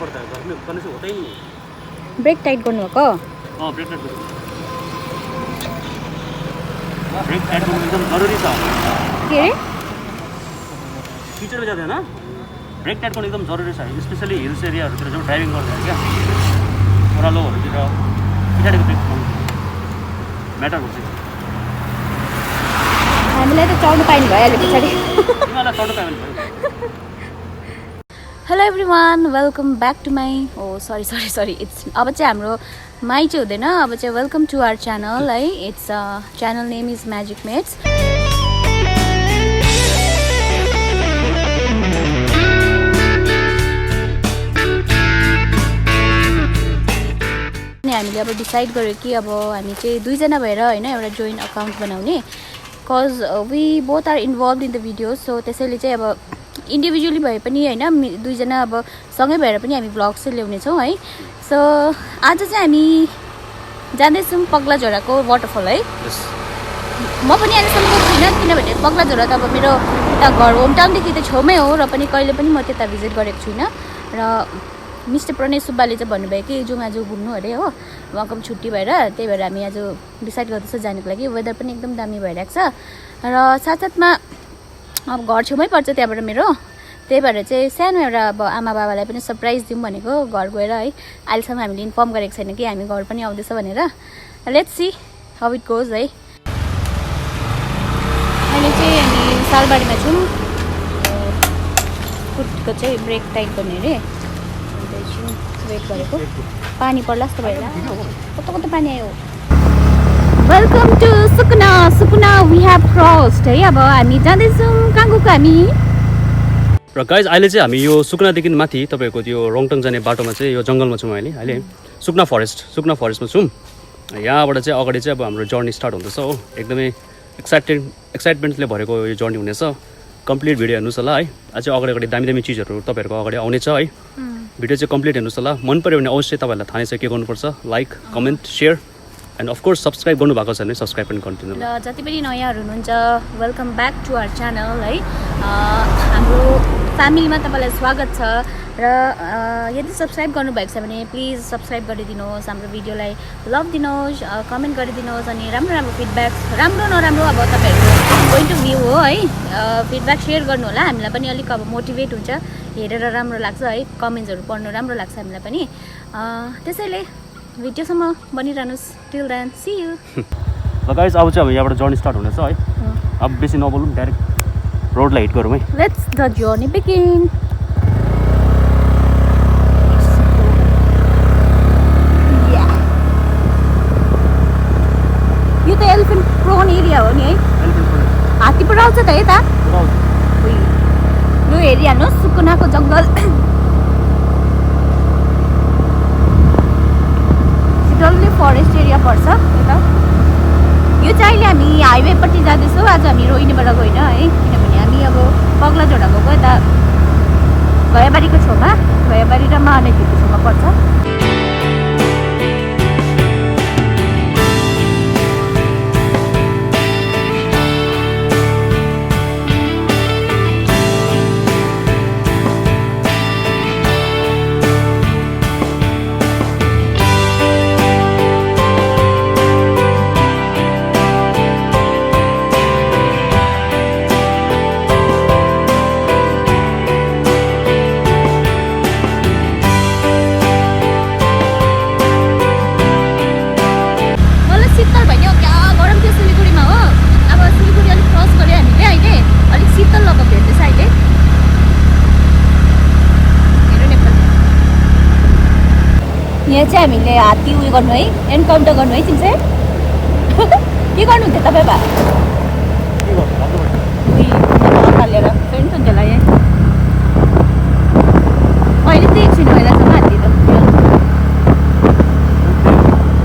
पड़ता है घर में करने से होता ही नहीं। ब्रेक टाइट गर्नुभएको ब्रेक टाइट गर्नु ब्रेक टाइट गर्नु एकदम जरुरी छ के रे फ्युचरमा जाँदैन ब्रेक टाइट गर्नु एकदम जरुरी छ स्पेशली हिल्स एरियाहरुतिर जब ड्राइभिङ गर्दैन क्या ओह्रालोहरुतिर पछाडिको ब्रेक म्याटर हुन्छ हामीलाई त चढ्नु पाइनु भइहाल्यो पछाडि तिमीलाई चढ्नु पाइनु भयो hello everyone welcome back to my sorry it's अब चाहिँ हाम्रो माई चाहिँ हुँदैन अब चाहिँ वेलकम टु आवर च्यानल है it's channel name is magic mates हामीले अब डिसाइड गर्यो कि अब हामी चाहिँ दुईजना भएर होइन एउटा जोइन्ट अकाउन्ट बनाउने cause we both are involved in the video so त्यसैले चाहिँ अब इन्डिभिजुअली भए पनि होइन दुईजना अब सँगै भएर पनि हामी भ्लग चाहिँ ल्याउनेछौँ है सो आज चाहिँ हामी जाँदैछौँ पग्लाझोडाको वाटरफल है म पनि अहिलेसम्म गएको छुइनँ किनभने पग्लाझोडा त अब मेरो यता घर होम टाउनदेखि त छेउमै हो र पनि कहिले पनि म त्यता भिजिट गरेको छुइनँ र मिस्टर प्रणय सुब्बाले चाहिँ भन्नुभयो कि जाउँ आज घुम्नु अरे हो उहाँको पनि छुट्टी भएर त्यही भएर हामी आज डिसाइड गर्दैछौँ जानुको लागि वेदर पनि एकदम दामी भइरहेको छ र साथसाथमा अब घर छेउमै पर्छ त्यहाँबाट मेरो त्यही भएर चाहिँ सानो एउटा अब आमा बाबालाई पनि सरप्राइज दिउँ भनेको घर गएर है अहिलेसम्म हामीले इन्फर्म गरेको छैन कि हामी घर पनि आउँदैछ भनेर let's see how it goes है अहिले चाहिँ हामी सालबारीमा छौँ फुटको चाहिँ ब्रेक टाइट गर्ने अरे वेट गरेको पानी पर्ला जस्तो भएर कता कता पानी आयो welcome to Sukuna we have crossed है अब हामी जाँदैछौँ कहाँ गएको हामी र गाइज अहिले चाहिँ हामी यो सुकुनादेखि माथि तपाईँको त्यो रङटङ जाने बाटोमा चाहिँ यो जङ्गलमा छौँ अहिले सुकुना फरेस्टमा छौँ यहाँबाट चाहिँ अगाडि चाहिँ अब हाम्रो जर्नी स्टार्ट हुँदैछ हो एकदमै एक्साइटमेन्टले भरेको यो जर्नी हुनेछ कम्प्लिट भिडियो हेर्नुहोस् होला है अझै अगाडि दामी चिजहरू तपाईँहरूको अगाडि आउनेछ है भिडियो चाहिँ कम्प्लिट हेर्नुहोस् होला मन पऱ्यो भने अवश्य तपाईँहरूलाई थाहा छ के गर्नुपर्छ like comment share and of course subscribe गर्नु भएको छ भने सब्सक्राइब पनि गरिदिनु र जति पनि नयाँहरू हुनुहुन्छ welcome back to our channel है हाम्रो फ्यामिलीमा तपाईँलाई स्वागत छ र यदि सब्सक्राइब गर्नुभएको छ भने प्लिज सब्सक्राइब गरिदिनुहोस् हाम्रो भिडियोलाई लभ दिनुहोस् कमेन्ट गरिदिनुहोस् अनि राम्रो फिडब्याक राम्रो नराम्रो अब तपाईँहरूको पोइन्ट अफ भ्यू हो है फिडब्याक सेयर गर्नु होला हामीलाई पनि अलिक अब मोटिभेट हुन्छ हेरेर राम्रो लाग्छ है कमेन्ट्सहरू पढ्नु राम्रो लाग्छ हामीलाई पनि त्यसैले भिडियोसम्म बनिरहनुहोस् टिल देन सी यू ल गाइस अब चाहिँ अब यहाँबाट जर्नी स्टार्ट हुनेछ है अब बेसी नबोलौँ डाइरेक्ट रोडलाई हिट गरौँ है लेट्स द जर्नी बिगिन यो त एलिफेन्ट प्रोन एरिया हो नि है हात्ती पनि आउँछ त यता यो एरिया हेर्नुहोस् सुकुनाको जङ्गल डल्लै फरेस्ट एरिया पर्छ यता यो चाहिँ अहिले हामी हाइवेपट्टि जाँदैछौँ आज हामी रोहिनीबाट गएन है किनभने हामी अब पग्लाझोडा गएको यता भैयाबारीको छेउमा भैयाबारी र महानदीको छेउमा पर्छ यहाँ चाहिँ हामीले हात्ती उयो गर्नु है एन्काउन्टर गर्नु है चिन्छ के गर्नुहुन्थ्यो तपाईँ भए हालेर फेरि त त्यसलाई अहिले त एकछिन पहिलासम्म हात्ती त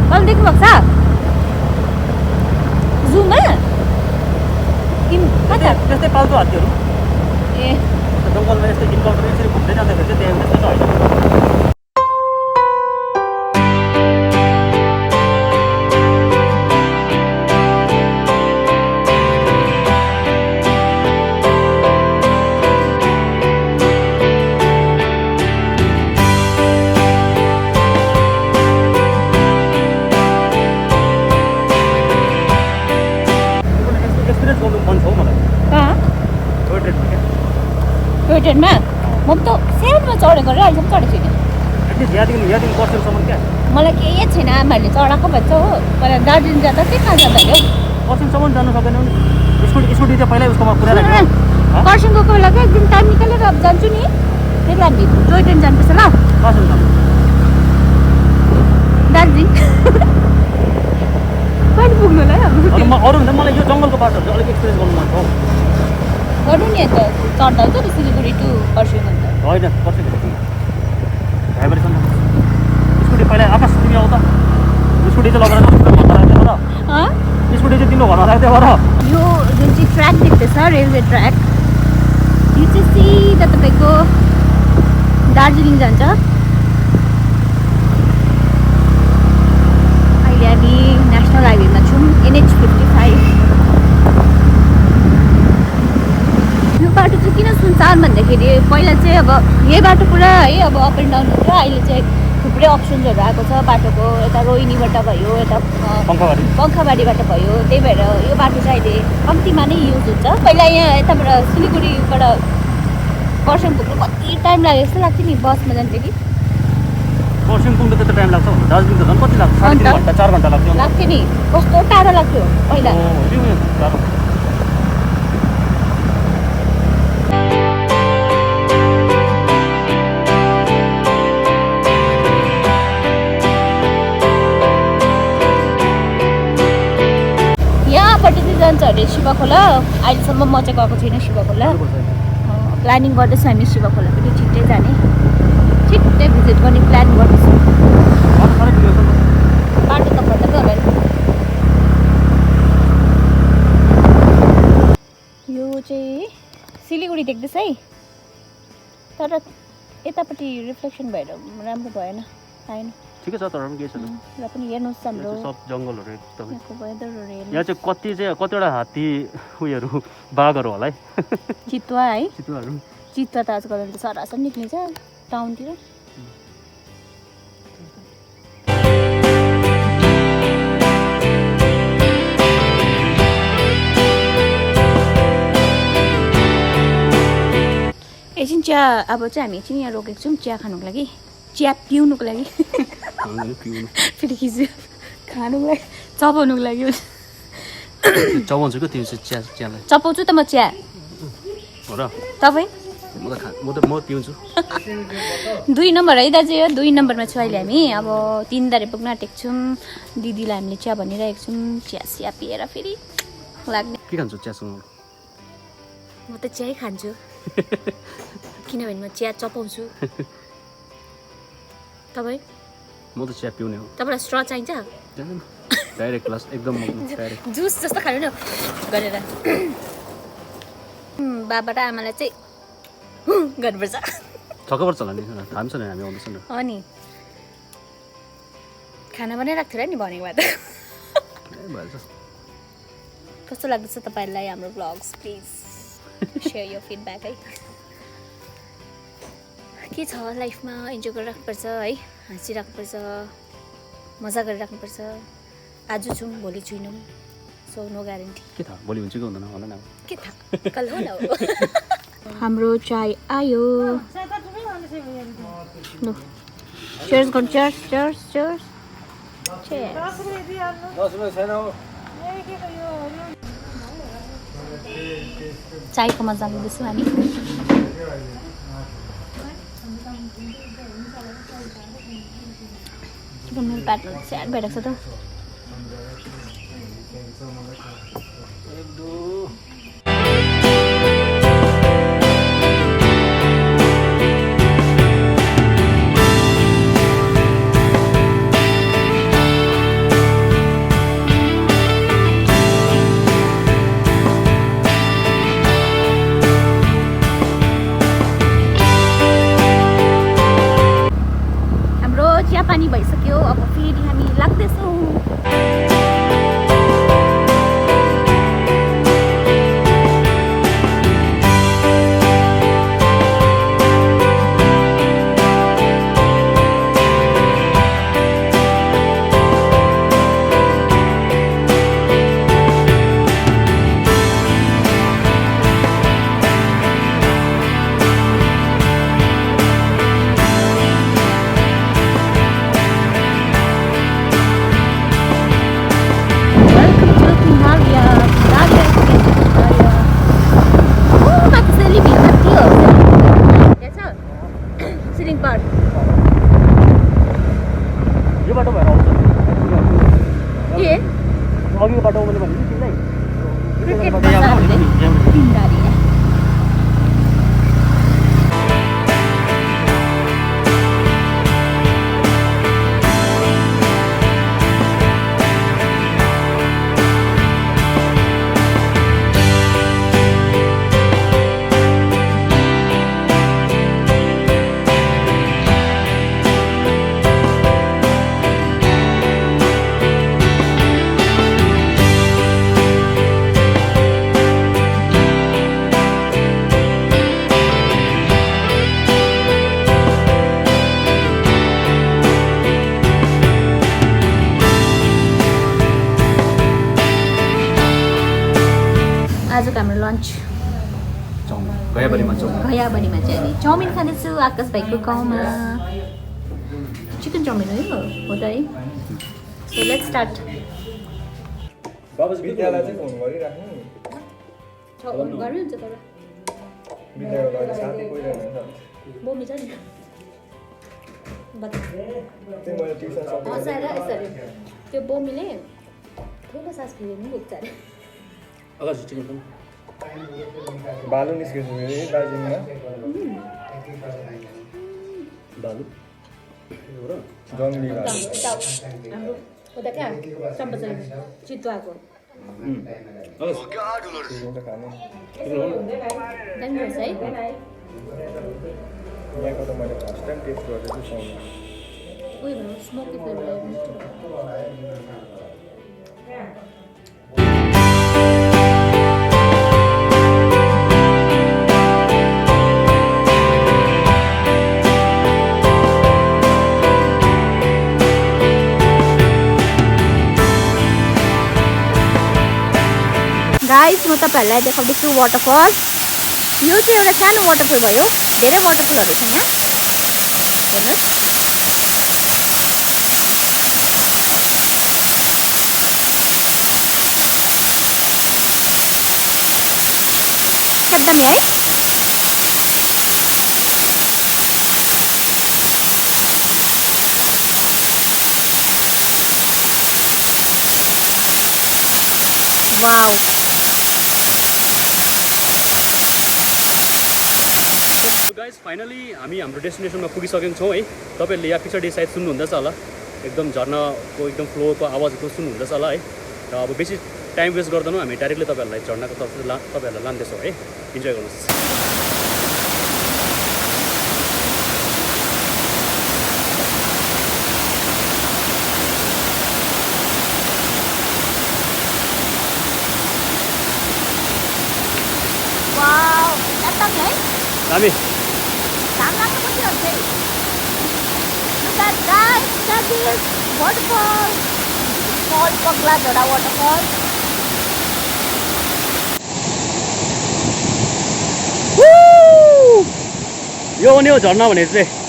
कहिले देख्नु भएको छ जुमा कि कता त्यस्तै पाल्छौ हात्तीहरू ए जङ्गलमा यस्तो इन्काउन्टर यसरी घुम्दै जाँदाखेरि चाहिँ त्यहाँ त्यस्तो होइन ट्रेनमा म त सानोमा चढेको र अहिलेसम्म चढेको छुइनँ एटलिस्ट यहाँदेखि पर्सेन्टसम्म क्या मलाई केही छैन आमाहरूले चढाएको भन्छ हो पहिला दार्जिलिङ जाँदा चाहिँ कहाँ जाँदा अरे पर्सेन्टसम्म जानु सक्दैन भने स्कुटी चाहिँ पहिल्यै उसकोमा पुऱ्याएर खरसाङ गएको बेला क्या एकदम टाइम निकालेर अब जान्छु नि त्यही हामी टोय ट्रेन जानुपर्छ ल दार्जिलिङ कहिले पुग्नु होला अरू भन्दा मलाई यो जङ्गलको बाटोहरू चाहिँ अलिक एक्सपिरियन्स गर्नु मन छ गर्नु नि अन्त चढ्दा हुन्छ नि सिलगढी टु खरसाङ अन्त होइन खरसाङ भाइब्रेसन स्कुटी पहिला आकाश तिमी आउँदा स्कुटी चाहिँ लगेर स्कुटी चाहिँ तिम्रो घरमा राख्दै गर यो जुन चाहिँ ट्र्याक देख्दैछ रेलवे ट्र्याक यो चाहिँ सिधा तपाईँको दार्जिलिङ जान्छ अहिले हामी नेसनल हाइवेमा छौँ NH 55 यो बाटो चाहिँ किन सुनसान भन्दाखेरि पहिला चाहिँ अब यही बाटो पुरा है अब अप एन्ड डाउन हुन्छ अहिले चाहिँ थुप्रै अप्सन्सहरू आएको छ बाटोको यता रोहिनीबाट भयो यता पङ्खाबारीबाट भयो त्यही भएर यो बाटो चाहिँ अहिले कम्तीमा नै युज हुन्छ पहिला यहाँ यताबाट सिलगढीबाट खरसाङ पुग्नु कति टाइम लाग्यो जस्तो लाग्थ्यो नि बसमा जान्थ्यो कि खरसाङ पुग्नु त्यति टाइम लाग्छ दार्जिलिङ त झन् कति लाग्छ 3.5 घन्टा 4 घन्टा लाग्थ्यो नि कस्तो टाढो लाग्थ्यो पहिला यहाँपट्टि चाहिँ जान्छ अरे शिव खोला अहिलेसम्म म चाहिँ गएको छुइनँ शिव खोला प्लानिङ गर्दैछौँ हामी शिव खोला पनि छिट्टै जाने छिट्टै भिजिट गर्ने प्लान गर्दैछौँ बाटो त भन्दा पो होला यो चाहिँ सिलगढी देख्दैछ है तर यतापट्टि रिफ्लेक्सन भएर राम्रो भएन आएन ठिकै छ तर पनि केही छैन र पनि हेर्नुहोस् हाम्रो सब जङ्गलहरू एकदमै वेदरहरू हेर्नु यहाँ चाहिँ कतिवटा हात्ती उयोहरू बाघहरू होला है चितुवा है चितुवाहरू चितुवा त आजकल त सरासर निक्लिन्छ टाउनतिर एकछिन चिया अब चाहिँ हामी एकछिन यहाँ रोकेको छौँ चिया खानुको लागि चिया पिउनुको लागि फेरि खिच्यो खानुको लागि चपाउनुको लागि चपाउँछु क्या तिमी चाहिँ चियालाई चपाउँछु त म चिया हो र तपाईँ म पिउँछु 2 नम्बर है दाजु यो 2 नम्बरमा छु अहिले हामी अब 3 दारे पुग्न आँटेको छौँ दिदीलाई हामीले चिया भनिरहेको छौँ चिया पिएर फेरि लाग्ने के खान्छु चियासँग म त चिया खान्छु किनभने म चिया चपाउँछु तपाईँ म त चिया पिउने हो तपाईँलाई स्ट्र चाहिन्छ डाइरेक्ट क्लास एकदम जुस जस्तो खानु न गरेर बाबा र आमालाई चाहिँ गर्नुपर्छ छक्क पर्छ होला नि थाहा छ नि हामी आउँदैछ नि हो नि खाना बनाइरहेको थियो र नि भनेको भए त कस्तो लाग्दैछ तपाईँहरूलाई हाम्रो ब्लग्स प्लिज सेयर यो फिडब्याक है के छ लाइफमा इन्जोय गरिराख्नुपर्छ है हाँसिराख्नुपर्छ मजा गरिराख्नुपर्छ आज छौँ भोलि छुइनौँ सो नो ग्यारेन्टी के थाहा भोलि हुन्छ कि हुँदैन होला न के थाहा कल होला हो हाम्रो चाय आयो चेयर्स गर्नु चेयर्स चेयर्स चेयर्स चायको मजा लिँदैछौँ हामी मेरो प्याटर्न स्याड भइरहेको छ त चियापानी भइसक्यो अब फेरि हामी लाग्दैछौँ सिटिङ पार्क यो बाटो भएर आउँछ के अघिको बाटो मैले भने तिमीलाई क्रिकेट बजारले तिनदारी आजको हाम्रो लन्च गयाबारीमा गयाबारीमा चाहिँ हामी चाउमिन खानेछु आकाश भाइको गाउँमा चिकन चाउमिन हो त है सो लेट्स स्टार्ट विद्यालय चाहिँ फोन गरिराख्नु गर्नु हुन्छ तर विद्यालय साथी कोही रहेन बोमी छ नि त्यही मैले ट्युसन सकेँ हँसाएर यसरी त्यो बोमीले ठुलो सास फेरि बोक्छ अरे आकाश चिकन पनि बालु निस्केछु फेरि दार्जिलिङमा बालु जङ्गली बालु हाम्रो उता क्या चम्पाचरी चितुवाको त्यो त खानु दामी रहेछ है यहाँको त मैले फर्स्ट टाइम टेस्ट गर्दैछु साउन्ड उयो भयो स्मोकी फ्लेभर गाइस म तपाईँहरूलाई देखाउँदैछु वाटरफल यो चाहिँ एउटा सानो वाटरफल भयो धेरै वाटरफलहरू छ यहाँ हेर्नुहोस् एकदमै है वाउ गाइस फाइनली हामी हाम्रो डेस्टिनेसनमा पुगिसकेको छौँ है तपाईँहरूले यहाँ पछाडि सायद सुन्नुहुँदैछ होला एकदम झर्नाको एकदम फ्लोको आवाजहरू सुन्नुहुँदैछ होला है र अब बेसी टाइम वेस्ट गर्दैनौँ हामी डाइरेक्टली तपाईँहरूलाई झर्नाको तर्फ तपाईँहरूलाई लाँदैछौँ है इन्जोय गर्नुहोस् वाउ एकदम है हामी काम लाग्नुपर्छ है Look at guys, that is waterfall. Called Paglajhoda Waterfall. यो हो नि हो झर्ना भने चाहिँ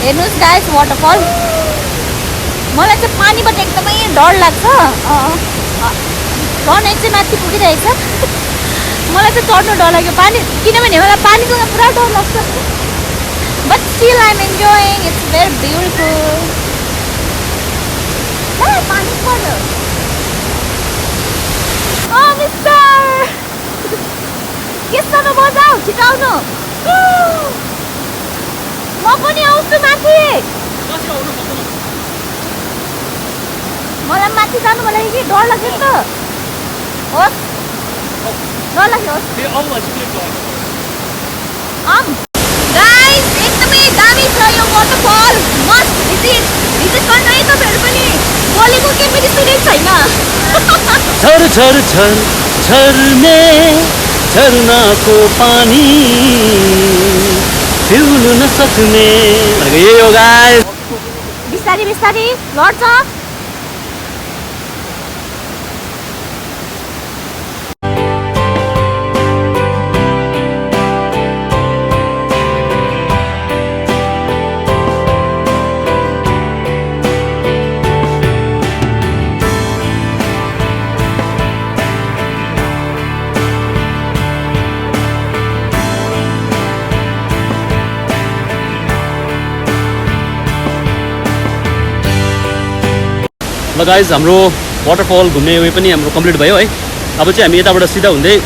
हेर्नुहोस् गाइस वाटरफल मलाई चाहिँ पानीबाट एकदमै डर लाग्छ रन एक चाहिँ माथि पुगिरहेछ मलाई चाहिँ चढ्नु डर लाग्यो पानी किनभने मलाई पानीको पुरा डर लाग्छ but still I am enjoying it's very beautiful पानी पर्यो मिस्टर के सानो बजाऊ छिटाउनु म पनि आउँछु माथि मलाई माथि जानु मलाई कि डर लाग्यो नि त होस् डर लाग्यो होस् गाइस एकदमै दामी छ यो वाटरफल मस्ट भिजिट गर्नु है तपाईँहरू पनि बोलेको केही पनि सुनेको छैन झर झर झर झर्ने झरनाको पानी पिउनु नसक्ने यही हो गाइस बिस्तारी बिस्तारी लड्छ गाइज हाम्रो वाटरफल घुम्ने वे पनि हाम्रो कम्प्लिट भयो है। अब चाहिँ हामी यताबाट सिधा हुँदै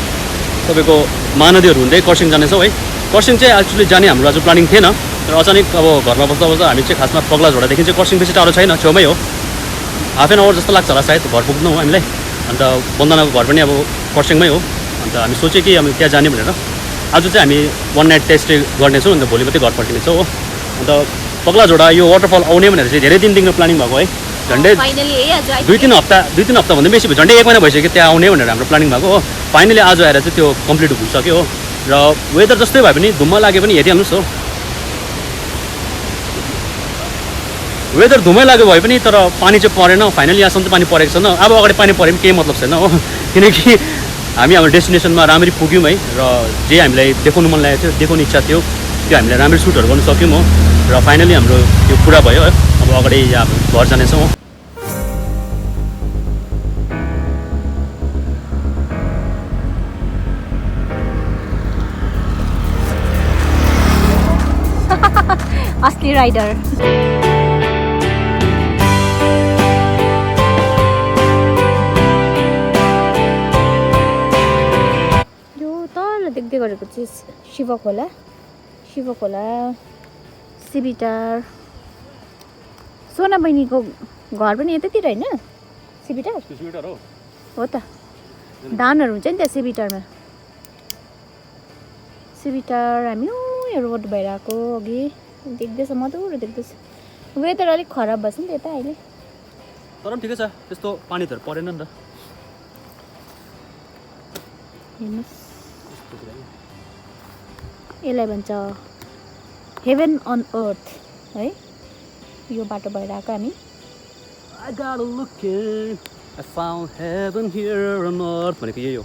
तपाईँको महानदीहरू हुँदै कर्सियङ जानेछौँ है। कर्सियङ चाहिँ एक्चुली जाने हाम्रो आज प्लानिङ थिएन, तर अचानक अब घरमा बस्दा बस्दा हामी चाहिँ खासमा पगलाझोडादेखि चाहिँ कर्सियङ बेसी टाढो छैन, छेउमै हो। हाफ एन आवर जस्तो लाग्छ होला सायद घर पुग्नु हामीलाई। अन्त बन्दनाको घर पनि अब कर्सियङमै हो। अन्त हामी सोच्यौँ कि हामी त्यहाँ जाने भनेर। आज चाहिँ हामी 1 नाइट टेस्ट गर्नेछौँ, अन्त भोलि मात्रै घर फर्किनेछौँ हो। अन्त पगलाझोडा यो वाटरफल आउने भनेर चाहिँ धेरै दिनदेखि प्लानिङ भएको है। झन्डै फाइनली है आज 2-3 हप्ता भन्दा बेसी भयो, झन्डै 1 महिना भइसक्यो त्यहाँ आउने भनेर हाम्रो प्लानिङ भएको हो। फाइनली आज आएर चाहिँ त्यो कम्प्लिट भइसक्यो हो। र वेदर जस्तै भए पनि धुम्म लागे पनि हेरिहाल्नुहोस् हो। वेदर धुम्मै लाग्यो भए पनि तर पानी चाहिँ परेन। फाइनली यहाँसम्म चाहिँ पानी परेको छैन। अब अगाडि पानी परे पनि केही मतलब छैन हो, किनकि हामी हाम्रो डेस्टिनेसनमा राम्ररी पुग्यौँ है। र जे हामीलाई देखाउनु मन लागेको थियो, देखाउने इच्छा थियो, त्यो हामीले राम्ररी सुटहरू गर्न सक्यौँ हो। र फाइनली हाम्रो त्यो पुरा भयो है। अब अगाडि यहाँ घर जानेछौँ। असली राइडर यो तल देख्दै गरेको चाहिँ शिव खोला सिबिटार। सोना बहिनीको घर पनि यतैतिर होइन? सिबिटार हो त। धानहरू हुन्छ नि त्यहाँ सिबिटार। हामी यो रोड भएर आएको अघि देख्दैछ, मधुरो देख्दैछ। वेदर अलिक खराब भएछ नि त यता अहिले, तर पनि ठिकै छ, त्यस्तो पानीहरू परेन नि त। हेर्नुहोस्, यसलाई भन्छ हेभन अन अर्थ है। यो बाटो भएर आएको हामी। I got a look in, I found heaven here on earth भनेको यही हो।